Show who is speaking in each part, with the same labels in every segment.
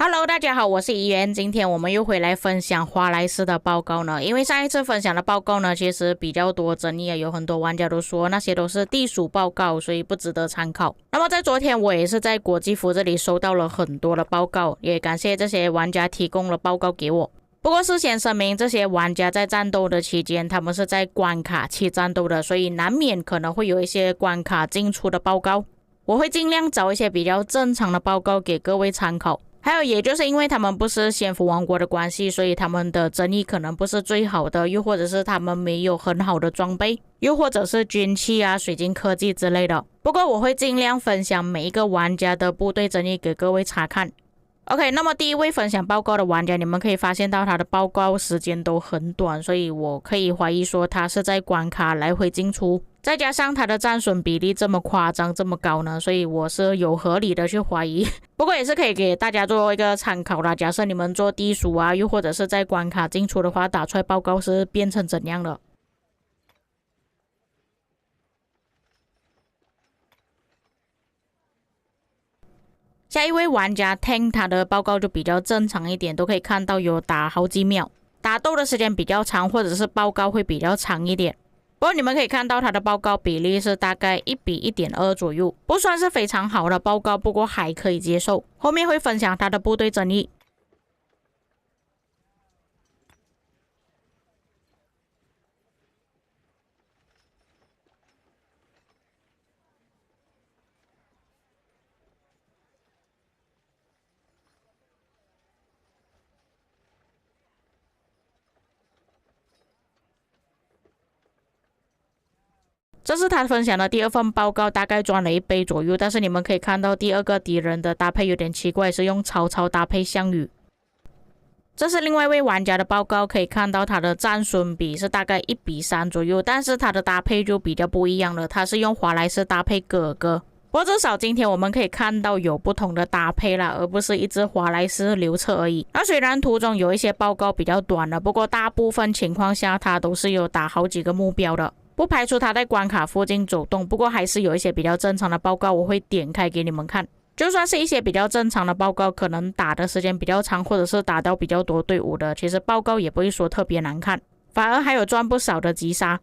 Speaker 1: Hello，大家好，我是怡媛。今天我们又回来分享华莱士的报告呢。因为上一次分享的报告呢，其实比较多争议啊，有很多玩家都说那些都是地鼠报告，所以不值得参考。那么在昨天，我也是在国际服这里收到了很多的报告，也感谢这些玩家提供了报告给我。不过事先声明，这些玩家在战斗的期间，他们是在关卡期战斗的，所以难免可能会有一些关卡进出的报告。我会尽量找一些比较正常的报告给各位参考。还有，也就是因为他们不是仙府王国的关系，所以他们的争议可能不是最好的，又或者是他们没有很好的装备，又或者是军器啊、水晶科技之类的。不过我会尽量分享每一个玩家的部队争议给各位查看。OK，那么第一位分享报告的玩家，你们可以发现到他的报告时间都很短，所以我可以怀疑说他是在关卡来回进出，再加上他的战损比例这么夸张这么高呢，所以我是有合理的去怀疑。不过也是可以给大家做一个参考啦，假设你们做地鼠啊，又或者是在关卡进出的话，打出来报告是变成怎样的。下一位玩家 Tank 他的报告就比较正常一点，都可以看到有打好几秒，打斗的时间比较长，或者是报告会比较长一点。不过你们可以看到他的报告比例是大概1:1.2左右，不算是非常好的报告，不过还可以接受。后面会分享他的部队争议。这是他分享的第二份报告，大概赚了1杯左右。但是你们可以看到第二个敌人的搭配有点奇怪，是用曹操搭配项羽。这是另外一位玩家的报告，可以看到他的战损比是大概1:3左右，但是他的搭配就比较不一样了，他是用华莱士搭配哥哥。不过至少今天我们可以看到有不同的搭配啦，而不是一只华莱士刘彻而已。那虽然图中有一些报告比较短了，不过大部分情况下他都是有打好几个目标的，不排除他在关卡附近走动。不过还是有一些比较正常的报告，我会点开给你们看。就算是一些比较正常的报告，可能打的时间比较长，或者是打到比较多队伍的，其实报告也不会说特别难看，反而还有赚不少的击杀。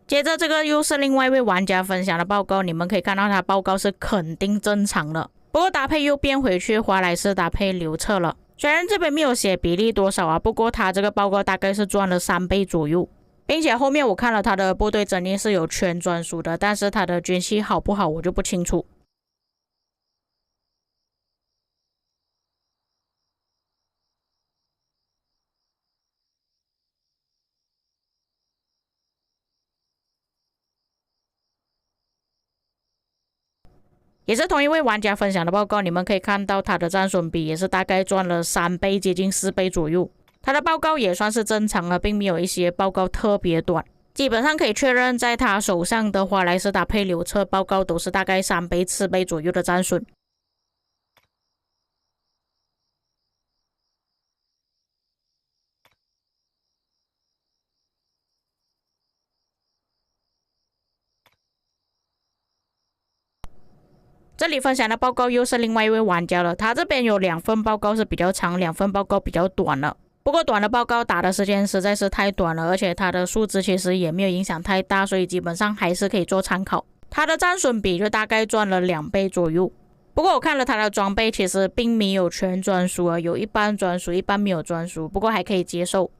Speaker 1: 接着这个又是另外一位玩家分享的报告，你们可以看到他报告是肯定正常的，不过搭配又变回去华莱士搭配刘彻了。虽然这边没有写比例多少啊，不过他这个报告大概是赚了3倍左右，并且后面我看了他的部队阵列是有全专属的，但是他的军器好不好我就不清楚。也是同一位玩家分享的报告，你们可以看到他的战损比也是大概赚了3倍，接近4倍左右。他的报告也算是正常了，并没有一些报告特别短，基本上可以确认，在他手上的华莱士搭配刘彻报告都是大概3倍、4倍左右的战损。这里分享的报告又是另外一位玩家了，他这边有2份报告是比较长，2份报告比较短了。不过短的报告打的时间实在是太短了，而且它的数字其实也没有影响太大，所以基本上还是可以做参考。他的战损比就大概赚了2倍左右。不过我看了他的装备，其实并没有全专属啊，有一半专属，一半没有专属，不过还可以接受。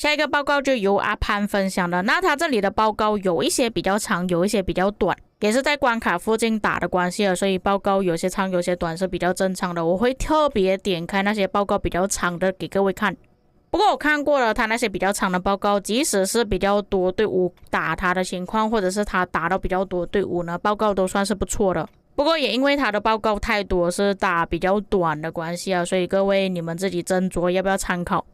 Speaker 1: 下一个报告就由阿潘分享了。那他这里的报告有一些比较长，有一些比较短，也是在关卡附近打的关系了，所以报告有些长有些短是比较正常的。我会特别点开那些报告比较长的给各位看。不过我看过了他那些比较长的报告，即使是比较多队伍打他的情况，或者是他打到比较多队伍呢，报告都算是不错的。不过也因为他的报告太多是打比较短的关系啊，所以各位你们自己斟酌要不要参考。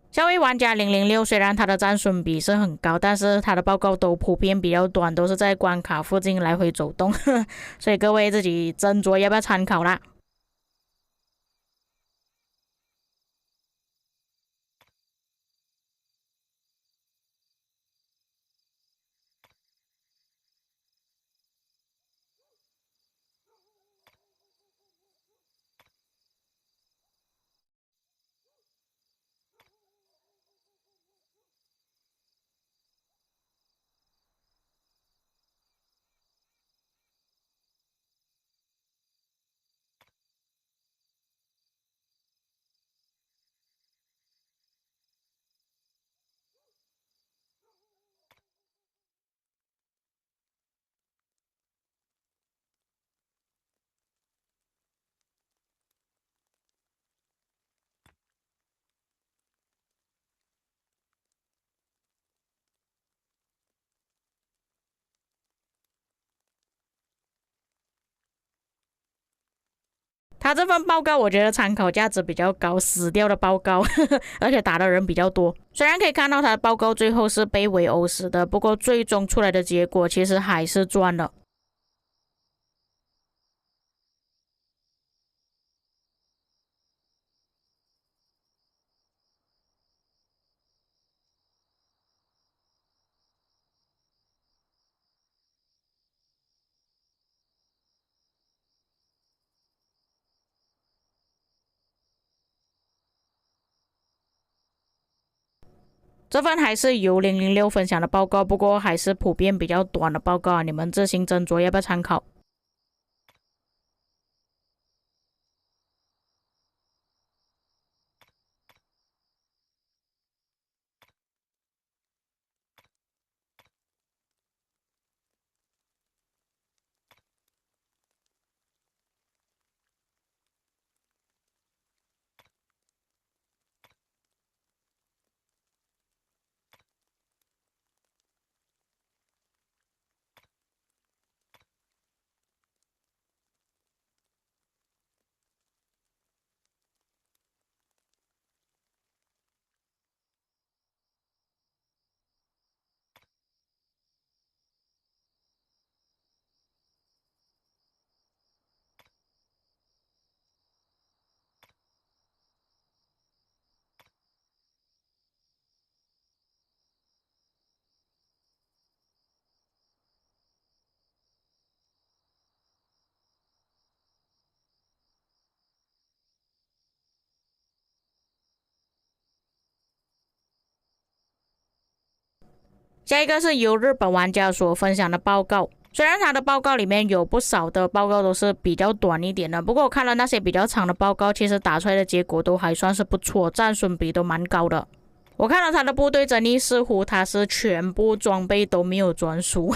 Speaker 1: 下位玩家006虽然他的战损比是很高，但是他的报告都普遍比较短，都是在关卡附近来回走动，所以各位自己斟酌要不要参考啦。他这份报告我觉得参考价值比较高，死掉的报告，而且打的人比较多。虽然可以看到他的报告最后是被围殴死的，不过最终出来的结果其实还是赚了。这份还是由006分享的报告，不过还是普遍比较短的报告啊，你们自行斟酌要不要参考。下一个是由日本玩家所分享的报告，虽然他的报告里面有不少的报告都是比较短一点的，不过我看了那些比较长的报告，其实打出来的结果都还算是不错，战损比都蛮高的。我看了他的部队争议，似乎他是全部装备都没有专属，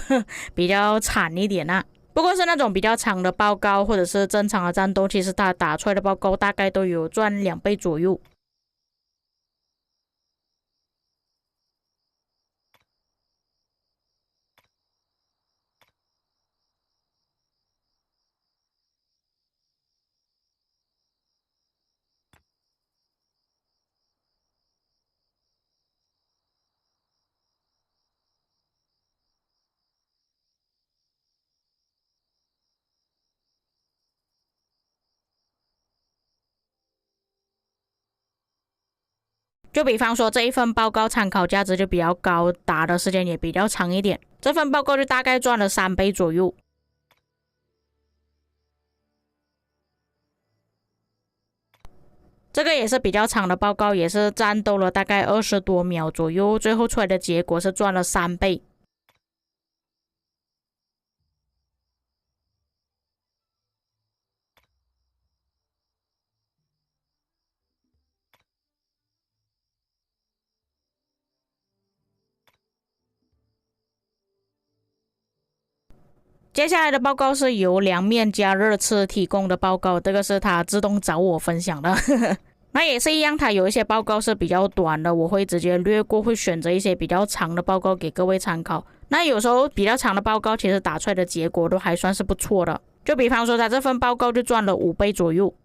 Speaker 1: 比较惨一点啊。不过是那种比较长的报告，或者是正常的战斗，其实他打出来的报告大概都有赚2倍左右。就比方说这一份报告参考价值就比较高，打的时间也比较长一点，这份报告就大概赚了3倍左右。这个也是比较长的报告，也是战斗了大概20多秒左右，最后出来的结果是赚了3倍。接下来的报告是由凉面加热刺提供的报告，这个是他自动找我分享的。那也是一样，他有一些报告是比较短的，我会直接略过，会选择一些比较长的报告给各位参考。那有时候比较长的报告，其实打出来的结果都还算是不错的。就比方说，他这份报告就赚了5倍左右。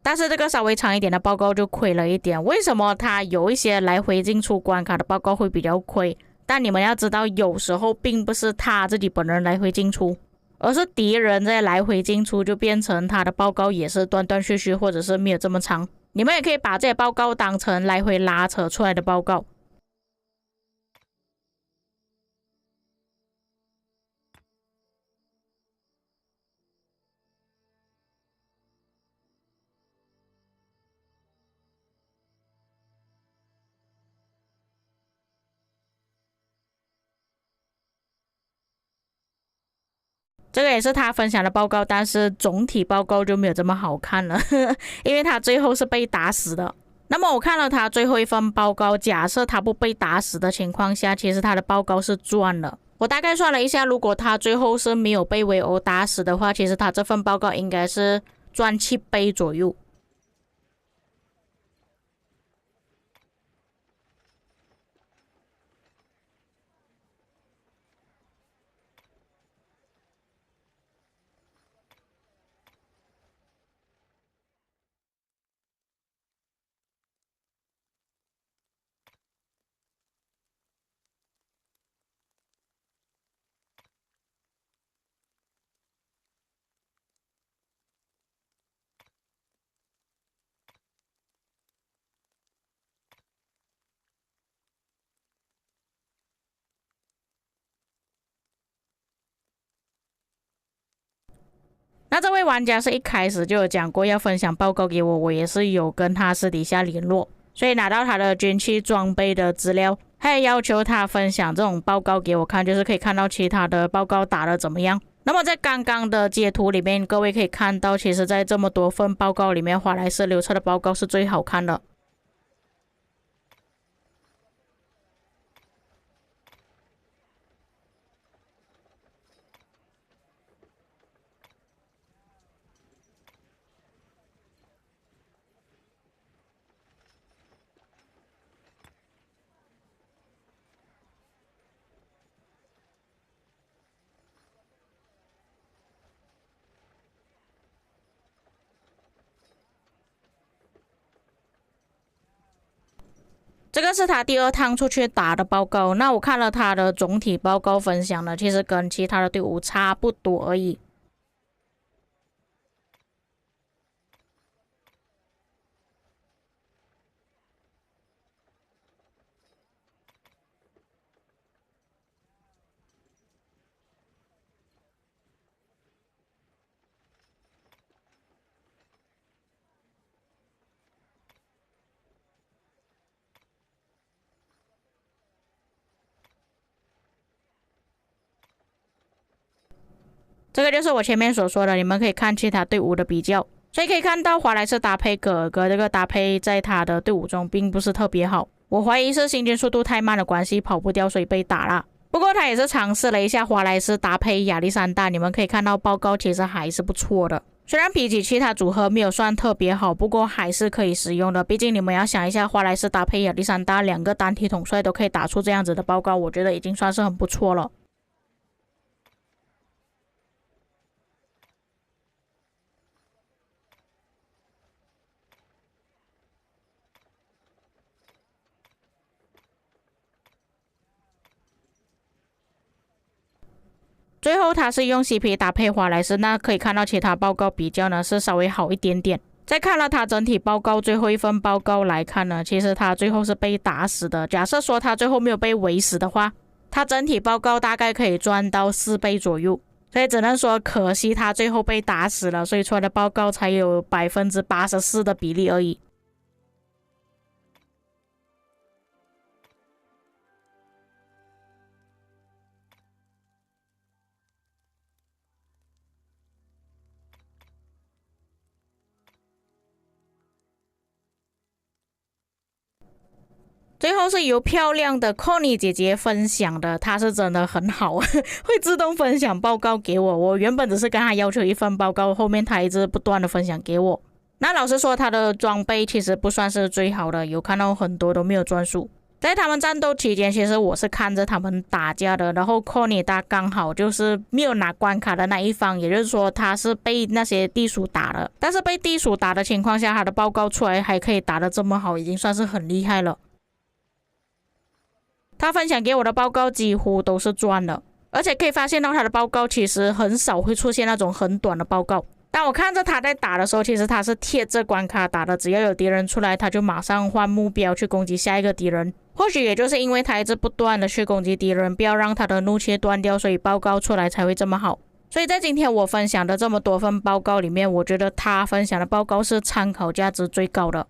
Speaker 1: 但是这个稍微长一点的报告就亏了一点，为什么它有一些来回进出关卡的报告会比较亏？但你们要知道，有时候并不是他自己本人来回进出，而是敌人在来回进出，就变成他的报告也是断断续续，或者是没有这么长。你们也可以把这些报告当成来回拉扯出来的报告。这个也是他分享的报告，但是总体报告就没有这么好看了，因为他最后是被打死的。那么我看了他最后一份报告，假设他不被打死的情况下，其实他的报告是赚了。我大概算了一下，如果他最后是没有被围殴打死的话，其实他这份报告应该是赚7倍左右。那这位玩家是一开始就有讲过要分享报告给我，我也是有跟他私底下联络，所以拿到他的军器装备的资料，还有要求他分享这种报告给我看，就是可以看到其他的报告打得怎么样。那么在刚刚的截图里面，各位可以看到，其实在这么多份报告里面，华莱士流彻的报告是最好看的。这个是他第2趟出去打的报告，那我看了他的总体报告分享呢，其实跟其他的队伍差不多而已。这个就是我前面所说的，你们可以看其他队伍的比较，所以可以看到华莱士搭配葛尔格这个搭配在他的队伍中并不是特别好，我怀疑是行军速度太慢的关系，跑不掉，所以被打了。不过他也是尝试了一下华莱士搭配亚历山大，你们可以看到报告其实还是不错的。虽然比起其他组合没有算特别好，不过还是可以使用的。毕竟你们要想一下，华莱士搭配亚历山大2个单体统帅都可以打出这样子的报告，我觉得已经算是很不错了。最后他是用 CP 搭配华莱士，那可以看到其他报告比较呢是稍微好一点点。再看了他整体报告最后一份报告来看呢，其实他最后是被打死的。假设说他最后没有被围死的话，他整体报告大概可以赚到4倍左右。所以只能说可惜他最后被打死了，所以出来的报告才有84%的比例而已。最后是由漂亮的 Connie 姐姐分享的，她是真的很好，会自动分享报告给我。我原本只是跟她要求一份报告，后面她一直不断的分享给我。那老实说，她的装备其实不算是最好的，有看到很多都没有专属。在他们战斗期间，其实我是看着他们打架的，然后 Connie 她刚好就是没有拿关卡的那一方，也就是说她是被那些地鼠打了。但是被地鼠打的情况下，她的报告出来还可以打得这么好，已经算是很厉害了。他分享给我的报告几乎都是赚的，而且可以发现到他的报告其实很少会出现那种很短的报告。当我看着他在打的时候，其实他是贴着关卡打的，只要有敌人出来，他就马上换目标去攻击下一个敌人。或许也就是因为他一直不断的去攻击敌人，不要让他的怒气断掉，所以报告出来才会这么好。所以在今天我分享的这么多份报告里面，我觉得他分享的报告是参考价值最高的。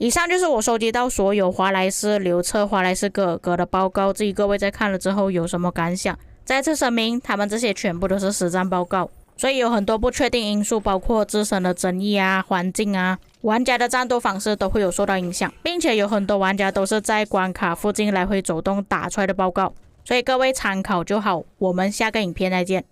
Speaker 1: 以上就是我收集到所有华莱士、刘彻、华莱士哥尔哥的报告，至于各位在看了之后有什么感想？再次声明，他们这些全部都是实战报告，所以有很多不确定因素，包括自身的争议啊、环境啊、玩家的战斗方式都会有受到影响，并且有很多玩家都是在关卡附近来回走动打出来的报告，所以各位参考就好。我们下个影片再见。